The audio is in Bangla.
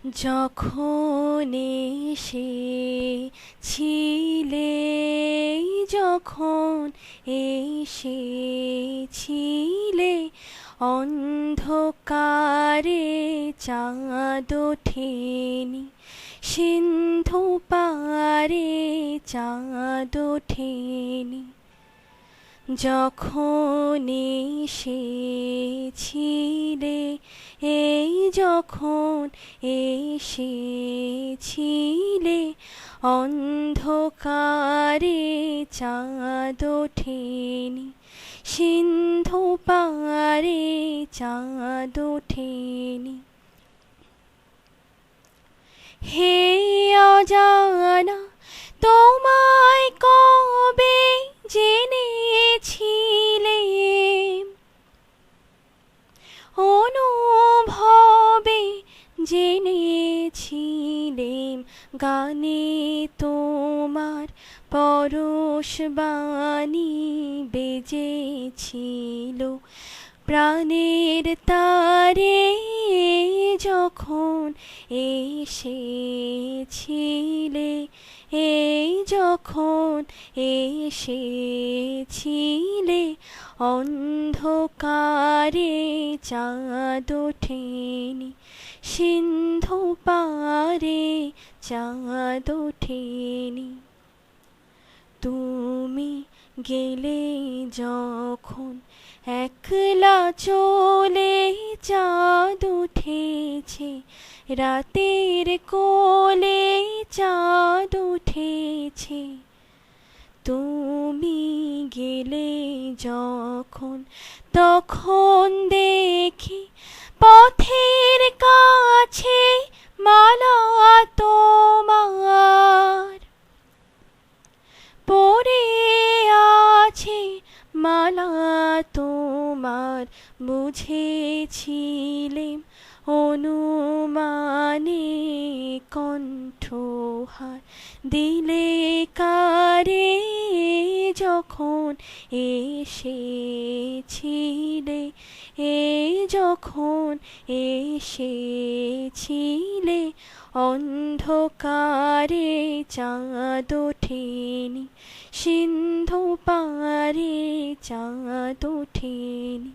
যখন এসেছিলে, যখন এসেছিলে, অন্ধকারে চাঁদ ওঠেনি, সিন্ধু পারে চাঁদ ওঠেনি। যখন এসেছিলে, যখন এসেছিলে, অন্ধকারে চাঁদ ওঠেনি, সিন্ধু পারে চাঁদ ওঠেনি। হে অজানা, তোমায় কবে জেনেছিলে, অনুভবে জেনেছিলেম, গানে তোমার পরশবাণী বেজেছিল। প্রাণের তারে যখন এসেছিলে, যখন এসেছিলে, অন্ধকারে চাঁদ ওঠেনি, সিন্ধু পারে চাঁদ ওঠেনি। তুমি গেলে যখন একলা চলে, চাঁদ উঠেছে, রাতের কোলে চাঁদ উঠেছে। তুমি গেলে যখন তখন দেখি পথের কাছে মালা তোমার পড়ে আছে, মালা তোমার। বুঝেছিলেম অনুমানে কণ্ঠহার, দিলে কারে যখন এসেছিলে, যখন এসেছিলে, অন্ধকারে চাঁদ ওঠেনি, সিন্ধু পারে চাঁদ ওঠেনি।